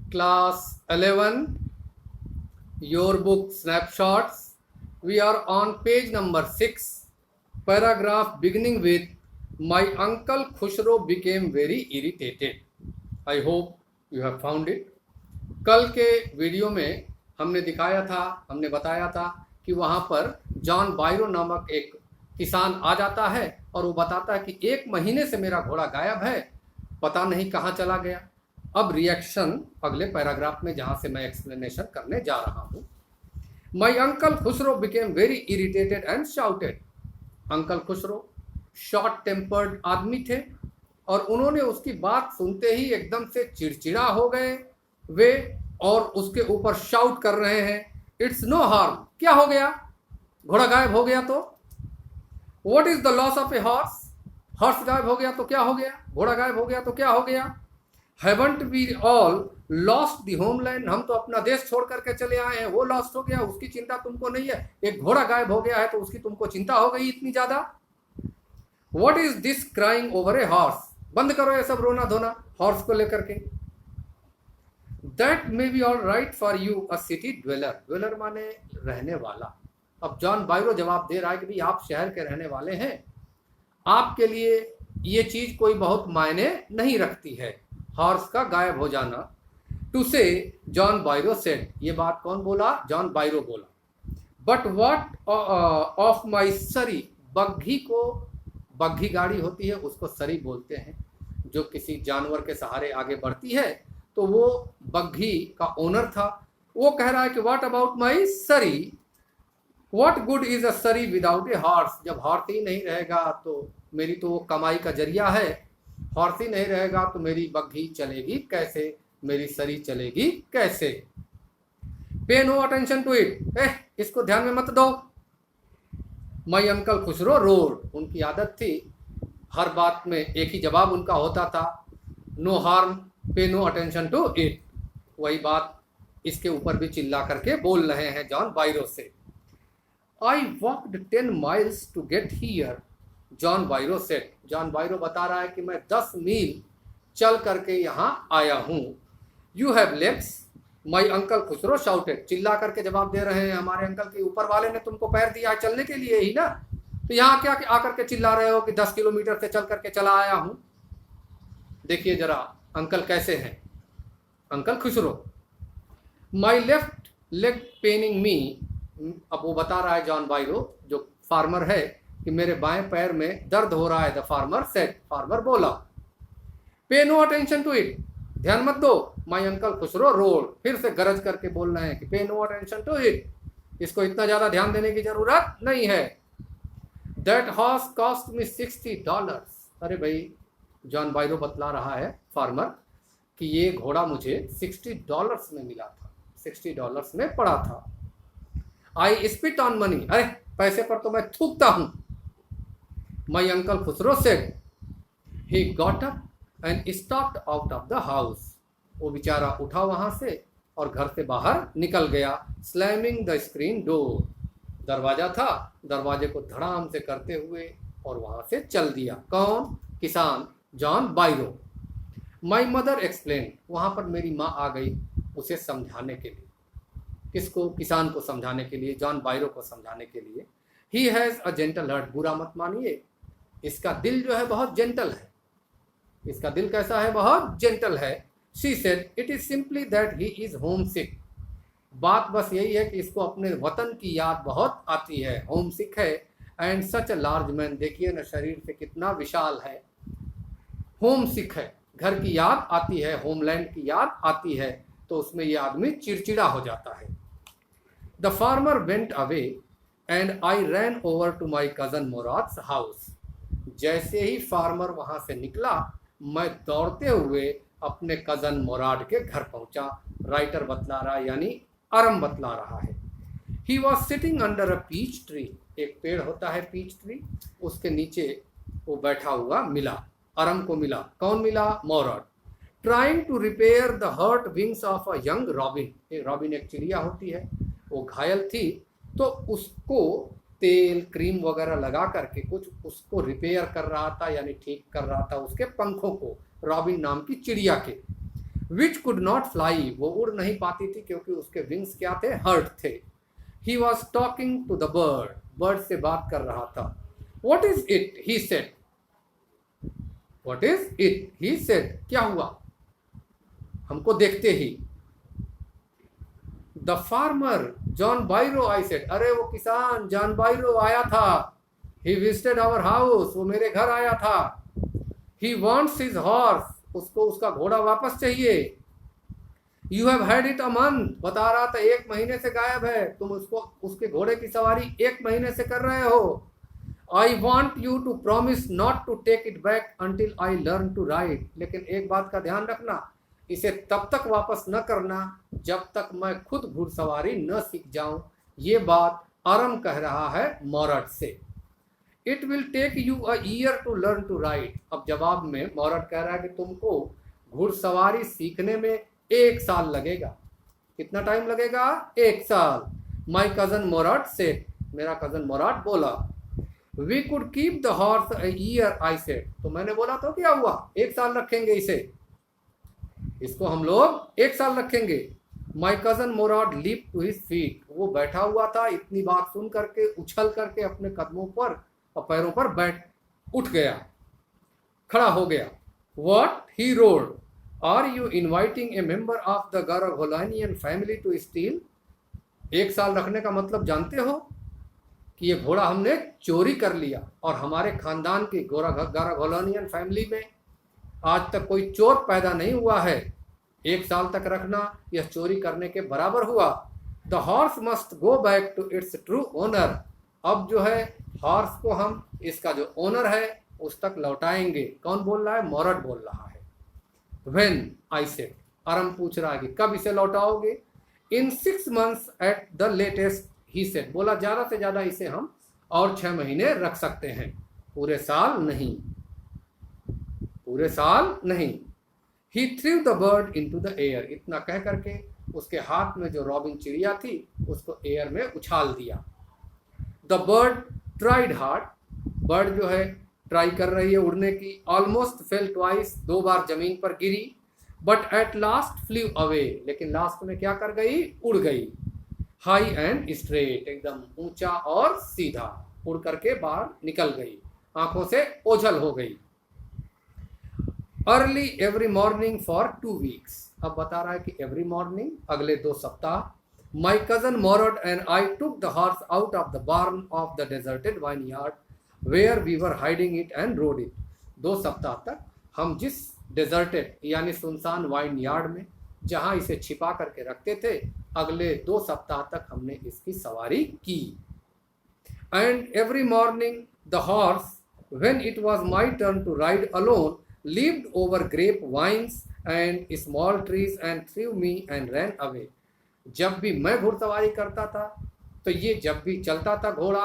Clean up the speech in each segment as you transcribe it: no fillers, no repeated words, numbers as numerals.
Class 11, your book snapshots. We are on page number 6, paragraph beginning with My uncle Khushro became very irritated. I hope you have found it. कल के video में हमने बताया था कि वहाँ पर जॉन बायरो नामक एक किसान आ जाता है और वो बताता है कि 1 महीने से मेरा घोड़ा गायब है, पता नहीं कहाँ चला गया। अब रिएक्शन अगले पैराग्राफ में जहाँ से मैं एक्सप्लेनेशन करने जा रहा हूँ। My uncle Khusro became very irritated and shouted. Uncle Khusro short tempered आदमी थे और उन्होंने उसकी बात सुनते ही एकदम से चिड़चिड़ा हो गए वे, और उसके ऊपर शाउट कर रहे हैं, इट्स नो हार्म। क्या हो गया? घोड़ा गायब हो गया तो? What is the loss of a horse? Horse गायब हो गया तो क्या हो गया? घोड़ा गायब हो गया तो क्या हो गया? Haven't we all lost the homeland? हम तो अपना देश छोड़ करके चले आए हैं, वो लॉस्ट हो गया, उसकी चिंता तुमको नहीं है। एक घोड़ा गायब हो गया है तो उसकी तुमको चिंता हो गई इतनी ज्यादा। What is this crying over a horse? बंद करो ये सब रोना धोना हॉर्स को लेकर के। That may be all right for you a city dweller. Dweller माने रहने वाला। अब जॉन बायरो जवाब दे रहा है कि भाई आप शहर के रहने वाले हैं, आपके लिए ये चीज कोई बहुत मायने नहीं रखती है, हॉर्स का गायब हो जाना। टू से जॉन बायरो सेड। ये बात कौन बोला? जॉन बायरो बोला। बट व्हाट ऑफ माई सरी? बग्घी को, बग्घी गाड़ी होती है उसको सरी बोलते हैं, जो किसी जानवर के सहारे आगे बढ़ती है, तो वो बग्घी का ओनर था। वो कह रहा है कि व्हाट अबाउट माई सरी? व्हाट गुड इज अ सरी विदाउट ए हॉर्स? जब हॉर्स ही नहीं रहेगा तो मेरी तो वो कमाई का जरिया है, हॉर्स ही नहीं रहेगा तो मेरी बग्घी चलेगी कैसे, मेरी सरी चलेगी कैसे? पे नो अटेंशन टू इट। इसको ध्यान में मत दो। My uncle Khusro road. उनकी आदत थी, हर बात में एक ही जवाब उनका होता था, नो हार्म, पे नो अटेंशन टू इट। वही बात इसके ऊपर भी चिल्ला करके बोल रहे हैं जॉन बायरो से। I walked 10 miles to get here, John Byro said. John Byro बता रहा है कि मैं 10 मील चल करके यहाँ आया हूँ। You have legs? My uncle Khusro shouted. चिल्ला करके जवाब दे रहे हैं, हमारे अंकल के ऊपर वाले ने तुमको पैर दिया है चलने के लिए ही ना, तो यहाँ क्या आकर के चिल्ला रहे हो कि 10 किलोमीटर से चल करके चला आया हूँ? देखिए जरा अंकल कैसे हैं, uncle Khosrove. My left leg paining me. अब वो बता रहा है जॉन बायरो जो फार्मर है कि मेरे बाएं पैर में दर्द हो रहा है। The farmer said. फार्मर बोला। पे नो अटेंशन टू इट। ध्यान मत दो। My uncle Khusro road. फिर से गरज करके बोल रहे हैं कि पे नो अटेंशन टू इट, इसको इतना ज्यादा ध्यान देने की जरूरत नहीं है। That horse cost me $60। अरे भाई, जॉन बायरो बतला रहा है फार्मर कि ये घोड़ा मुझे $60 में मिला था, $60 में पड़ा था। आई स्पिट ऑन मनी। अरे पैसे पर तो मैं थूकता हूं। My uncle Khusro said. He got up and stopped out of the house. वो बेचारा उठा वहां से और घर से बाहर निकल गया। Slamming the screen door. दरवाजा था, दरवाजे को धड़ाम से करते हुए और वहां से चल दिया। कौन? किसान जॉन बायरो। My mother explain. वहां पर मेरी माँ आ गई उसे समझाने के लिए। किसको? किसान को समझाने के लिए, जॉन बायरो को समझाने के लिए। He has a gentle heart. बुरा मत मानिए, इसका दिल जो है बहुत जेंटल है। इसका दिल कैसा है? बहुत जेंटल है। She said it is simply that he is homesick. बात बस यही है कि इसको अपने वतन की याद बहुत आती है, होम सिक है। And such a large man. देखिए ना शरीर से कितना विशाल है। होम सिक है, घर की याद आती है, होमलैंड की याद आती है, तो उसमें यह आदमी चिड़चिड़ा हो जाता है। The farmer went away and I ran over to my cousin Mourad's house. जैसे ही फार्मर वहां से निकला, मैं दौड़ते हुए अपने कजन मोराद के घर पहुंचा। राइटर बतला रहा है, यानी अरम बतला रहा है। He was sitting under a peach tree. एक पेड़ होता है पीच ट्री, उसके नीचे वो बैठा हुआ मिला, अरम को मिला। कौन मिला? Mourad. Trying to repair the hurt wings of a young robin. एक रॉबिन एक चिड़िया होती है, वो घायल थी, तो उसको तेल क्रीम वगैरह लगा करके कुछ उसको रिपेयर कर रहा था, यानी ठीक कर रहा था उसके पंखों को, रॉबिन नाम की चिड़िया के। विच कुड नॉट फ्लाई, वो उड़ नहीं पाती थी क्योंकि उसके विंग्स क्या थे, हर्ट थे। He was talking to the bird, bird से बात कर रहा था। What is it, he said, what is it, he said, क्या हुआ, हमको देखते ही। The farmer John Byro, I said, अरे वो किसान जॉन बाइरो आया था। ही विजिटेड आवर हाउस, वो मेरे घर आया था। ही वॉन्ट्स हिज हॉर्स, उसको उसका घोड़ा वापस चाहिए। You have had it a month, बता रहा था 1 महीने से गायब है, तुम उसको उसके घोड़े की सवारी 1 महीने से कर रहे हो। I want you to promise not to take it back until I learn to ride, लेकिन एक बात का ध्यान रखना, इसे तब तक वापस न करना जब तक मैं खुद घुड़सवारी न सीख जाऊं। ये बात आरम कह रहा है मॉरट से। It will take you a year to learn to ride, अब जवाब में मॉरट कह रहा है कि तुमको घुड़सवारी सीखने में 1 साल लगेगा। कितना टाइम लगेगा, 1 साल। माई कजन मोराट सेड, मेरा कजन मोराट बोला। We could keep the horse a year, I said, तो मैंने बोला तो क्या हुआ, 1 साल रखेंगे इसे, इसको हम लोग 1 साल रखेंगे। My cousin Mourad leap to his feet, वो बैठा हुआ था, इतनी बात सुन करके उछल करके अपने कदमों पर और पैरों पर बैठ उठ गया, खड़ा हो गया। What, he roared, are you inviting a member of the Garoghlanian family to steal, 1 साल रखने का मतलब जानते हो कि ये घोड़ा हमने चोरी कर लिया, और हमारे खानदान की गाराघोलानियन फैमिली में आज तक कोई चोर पैदा नहीं हुआ है, 1 साल तक रखना यह चोरी करने के बराबर हुआ। The horse must go back to its true owner, अब जो है हॉर्स को हम इसका जो ओनर है उस तक लौटाएंगे। कौन बोल रहा है, मॉरट बोल रहा है। व्हेन, आई सेड, आरम पूछ रहा है कि कब इसे लौटाओगे। इन 6 months at the latest, he said, बोला ज़्यादा से ज़्यादा इसे हम और 6 महीने रख सकते हैं, पूरे साल नहीं, पूरे साल नहीं। He threw the bird into the air, इतना कह करके उसके हाथ में जो रॉबिन चिड़िया थी उसको एयर में उछाल दिया। The bird tried hard, bird जो है ट्राई कर रही है उड़ने की। ऑलमोस्ट फेल ट्वाइस, 2 बार जमीन पर गिरी। But at last flew away, लेकिन लास्ट में क्या कर गई, उड़ गई। हाई एंड स्ट्रेट, एकदम ऊंचा और सीधा उड़ करके बाहर निकल गई, आंखों से ओझल हो गई। Early every morning for 2 weeks, अब बता रहा है कि एवरी मॉर्निंग, अगले 2 सप्ताह। My cousin Morad and I took the horse out of the barn of the deserted vineyard where we were hiding it and rode it. 2 सप्ताह तक हम जिस डेजर्टेड यानी सुनसान वाइन यार्ड में जहाँ इसे छिपा करके रखते थे, अगले 2 सप्ताह तक हमने इसकी सवारी की। And every morning the horse, when it was my turn to ride alone, leaped over grape vines and small trees and threw me and ran away. जब भी मैं घुड़सवारी करता था तो ये जब भी चलता था घोड़ा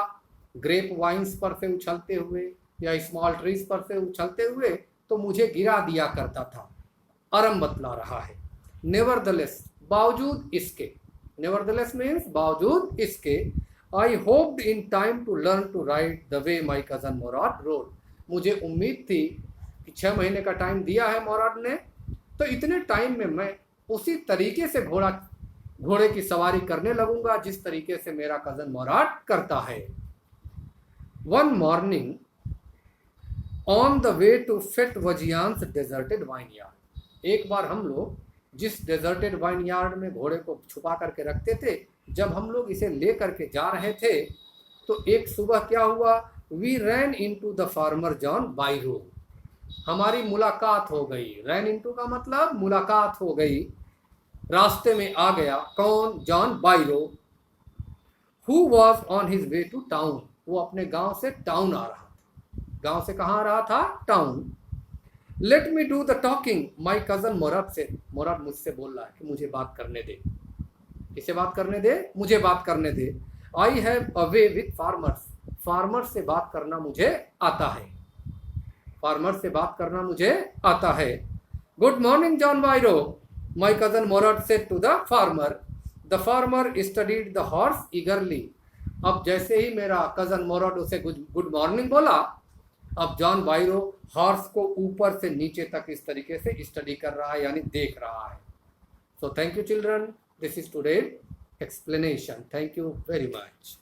ग्रेप वाइन्स पर से उछलते हुए या स्मॉल ट्रीज पर से उछलते हुए तो मुझे गिरा दिया करता था। आरम बतला रहा है। नेवरदलेस, बावजूद इसके, नेवरदलेस मीन्स बावजूद इसके, I hoped in time to learn to ride the way my cousin Mourad rode, मुझे उम्मीद थी कि 6 महीने का टाइम दिया है मोराट ने, तो इतने टाइम में मैं उसी तरीके से घोड़े की सवारी करने लगूंगा जिस तरीके से मेरा कजन मोराट करता है। One morning on the way to Fetvajian's deserted vineyard, एक बार हम लोग जिस डेजर्टेड वाइन यार्ड में घोड़े को छुपा करके रखते थे, जब हम लोग इसे ले करके जा रहे थे तो एक सुबह क्या हुआ, we ran into the farmer John Byro, हमारी मुलाकात हो गई। रैन इनटू का मतलब मुलाकात हो गई, रास्ते में आ गया। कौन, John Byro. Who was on his way to town, वो अपने गांव से टाउन आ रहा था। गांव से कहाँ आ रहा था, town. Let me do the talking, my cousin Mourad से, मोराट मुझसे बोल रहा है कि मुझे बात करने दे। किसे बात करने दे, मुझे बात करने दे। I have a way with farmers, farmer से बात करना मुझे आता है, फार्मर से बात करना मुझे आता है। Good morning John Byro, my cousin Mourad said to the farmer. The farmer studied the horse eagerly, अब जैसे ही मेरा कजन मोराट उसे गुड मॉर्निंग बोला, अब जॉन बायरो हॉर्स को ऊपर से नीचे तक इस तरीके से स्टडी कर रहा है, यानी देख रहा है. So thank you children. This is today's explanation. Thank you very much.